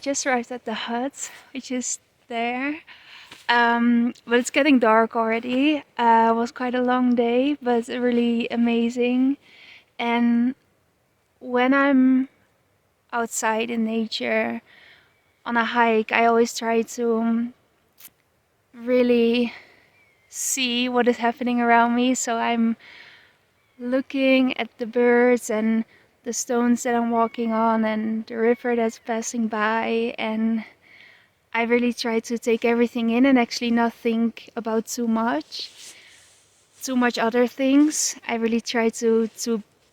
just arrived at the hut, which is there. But it's getting dark already. It was quite a long day, but really amazing. And when I'm outside in nature on a hike, I always try to really see what is happening around me. So I'm looking at the birds and the stones that I'm walking on and the river that's passing by, and I really try to take everything in and actually not think about too much other things. I really try to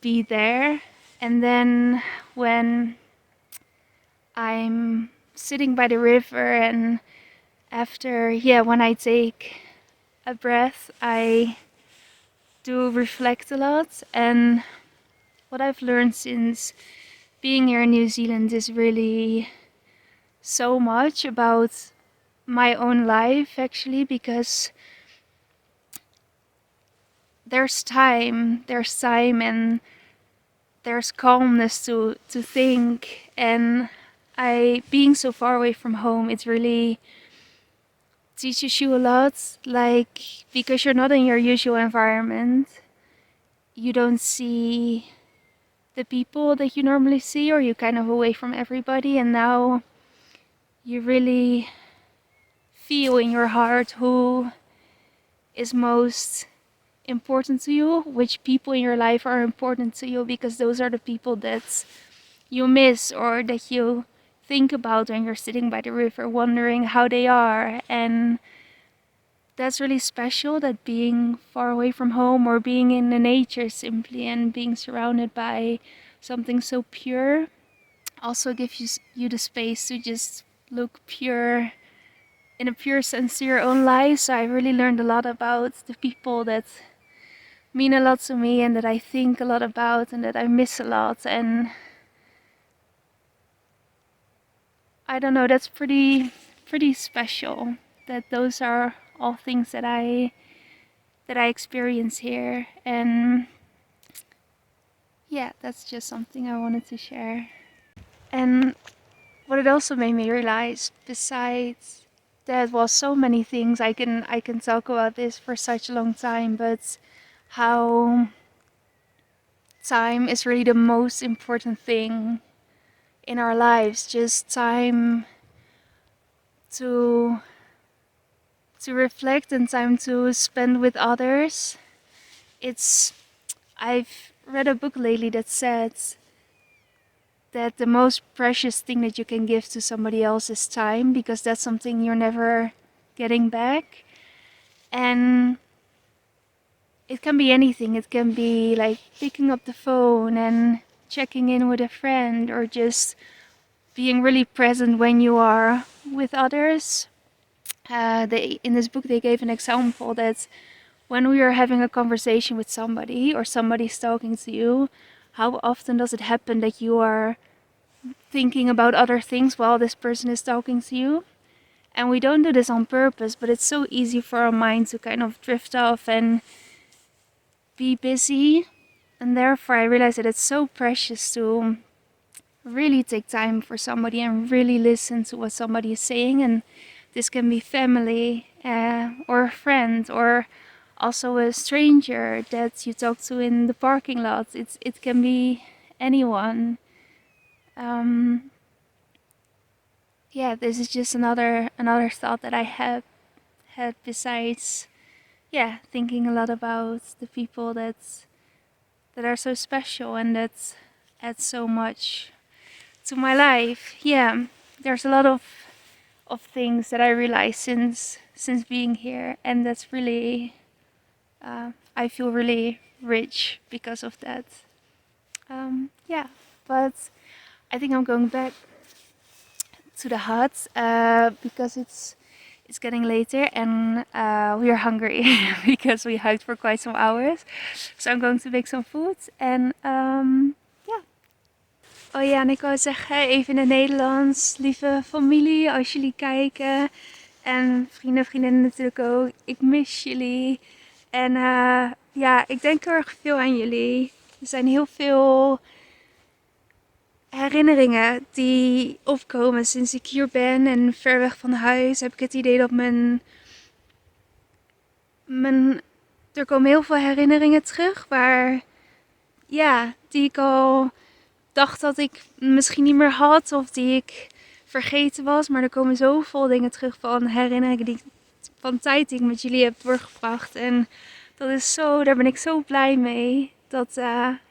be there. And then when I'm sitting by the river and when I take a breath, I do reflect a lot. And what I've learned since being here in New Zealand is really so much about my own life, actually, because there's time and there's calmness to think. And being so far away from home, it really teaches you a lot, like, because you're not in your usual environment. You don't see the people that you normally see, or you're kind of away from everybody, and now you really feel in your heart who is most important to you, which people in your life are important to you, because those are the people that you miss or that you think about when you're sitting by the river wondering how they are. And that's really special, that being far away from home or being in the nature simply and being surrounded by something so pure also gives you the space to just look pure in a pure sense to your own life. So I really learned a lot about the people that mean a lot to me and that I think a lot about and that I miss a lot. And I don't know, that's pretty special, that those are all things that I experience here. And yeah, that's just something I wanted to share. And what it also made me realize, besides that, was so many things. I can talk about this for such a long time, but how time is really the most important thing in our lives. Just time to reflect and time to spend with others. I've read a book lately that says that the most precious thing that you can give to somebody else is time, because that's something you're never getting back. And it can be anything. It can be like picking up the phone and checking in with a friend, or just being really present when you are with others. In this book they gave an example that when we are having a conversation with somebody or somebody's talking to you, how often does it happen that you are thinking about other things while this person is talking to you? And we don't do this on purpose, but it's so easy for our mind to kind of drift off and be busy. And therefore I realized that it's so precious to really take time for somebody and really listen to what somebody is saying. And this can be family or a friend, or also a stranger that you talk to in the parking lot. It can be anyone. Yeah, this is just another thought that I had besides thinking a lot about the people that are so special and that add so much to my life. Yeah, there's a lot of things that I realized since being here, and that's really I feel really rich because of that. Yeah, but I think I'm going back to the hut because it's getting later and we are hungry because we hiked for quite some hours. So I'm going to make some food and yeah. Oh ja, en ik wou zeggen, even in het Nederlands, lieve familie, als jullie kijken en vrienden, vriendinnen natuurlijk ook, ik mis jullie. En ja, ik denk heel erg veel aan jullie. Er zijn heel veel herinneringen die opkomen sinds ik hier ben en ver weg van huis, heb ik het idee dat er komen heel veel herinneringen terug waar, ja, die ik al dacht dat ik misschien niet meer had of die ik vergeten was. Maar er komen zoveel dingen terug van herinneringen van tijd die ik met jullie heb doorgebracht. En dat is zo, daar ben ik zo blij mee. Dat,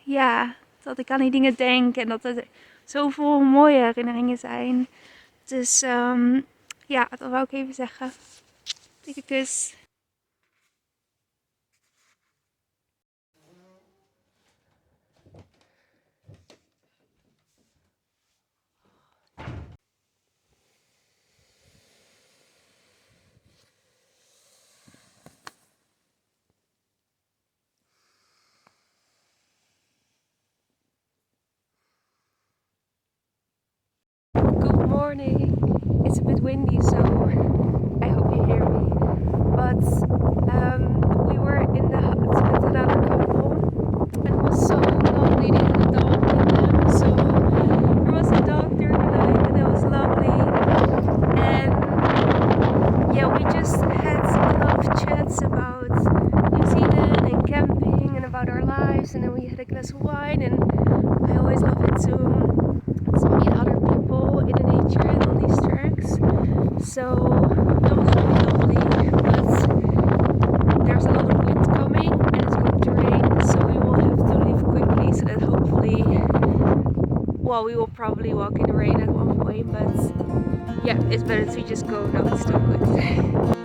ja, dat ik aan die dingen denk en dat er zoveel mooie herinneringen zijn. Dus ja, dat wou ik even zeggen. Dikke kus. Good morning. It's a bit windy, so I hope you hear me. But we were in the hut with another couple, and it was so lovely. They had a dog with them, so there was a dog during the night, and it was lovely. And yeah, we just had a lot of chats about New Zealand and camping and about our lives, and then we had a glass of wine. And I always love it to meet other people in the nature and on these tracks. So that was really lovely, but there's a lot of wind coming and it's going to rain, so we will have to leave quickly so that hopefully, well, we will probably walk in the rain at one point, but yeah, it's better to just go now. It's still good.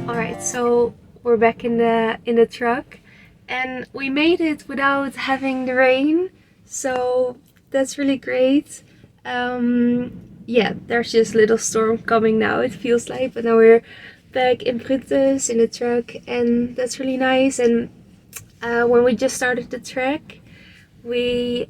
Alright, so we're back in the truck and we made it without having the rain, so that's really great. Yeah, there's just a little storm coming now, it feels like, but now we're back in Brutes in the truck and that's really nice. And when we just started the trek, we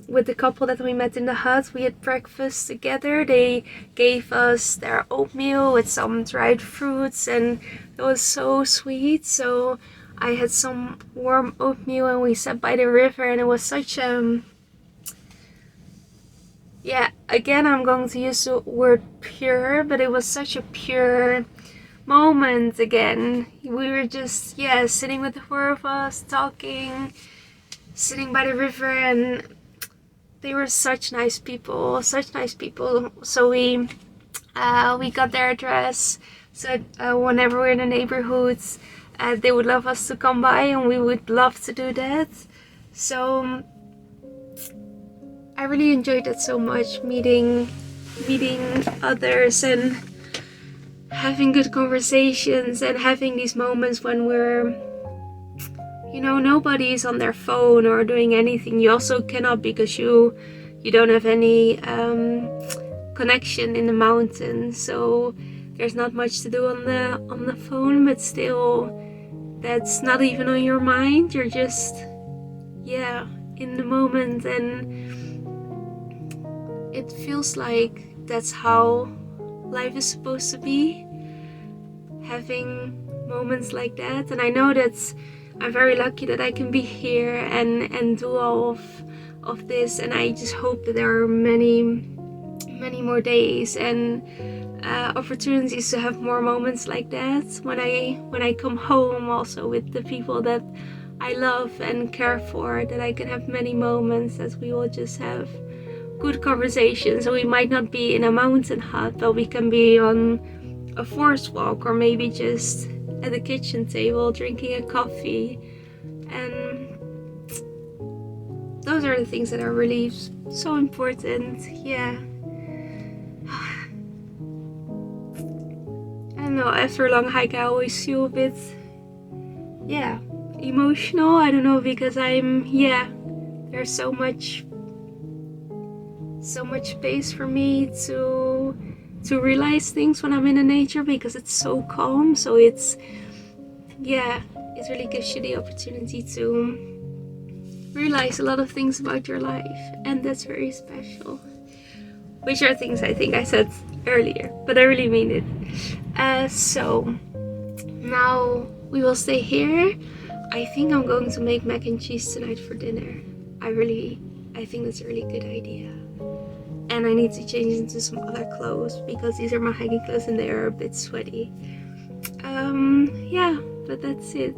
with the couple that we met in the hut, we had breakfast together. They gave us their oatmeal with some dried fruits and it was so sweet. So I had some warm oatmeal and we sat by the river and it was such yeah, again I'm going to use the word pure, but it was such a pure moment again. We were just, yeah, sitting with the four of us, talking, sitting by the river, and they were such nice people, such nice people. So we got their address, so whenever we're in the neighborhoods, they would love us to come by and we would love to do that. So I really enjoyed it so much, meeting others and having good conversations and having these moments when we're, you know, nobody's on their phone or doing anything. You also cannot because you don't have any connection in the mountains, so there's not much to do on the phone, but still that's not even on your mind. You're just, yeah, in the moment, and it feels like that's how life is supposed to be, having moments like that. And I know that I'm very lucky that I can be here and do all of this, and I just hope that there are many more days and opportunities to have more moments like that when I come home, also with the people that I love and care for, that I can have many moments that we will just have good conversations. So we might not be in a mountain hut, but we can be on a forest walk or maybe just at the kitchen table drinking a coffee. And those are the things that are really so important. Yeah. And don't know, after a long hike I always feel a bit, yeah, emotional. I don't know, because there's so much space for me to realize things when I'm in the nature, because it's so calm. So it really gives you the opportunity to realize a lot of things about your life, and that's very special. Which are things I think I said earlier, but I really mean it. So now we will stay here. I think I'm going to make mac and cheese tonight for dinner. I think that's a really good idea. And I need to change into some other clothes, because these are my hiking clothes and they are a bit sweaty. Yeah, but that's it.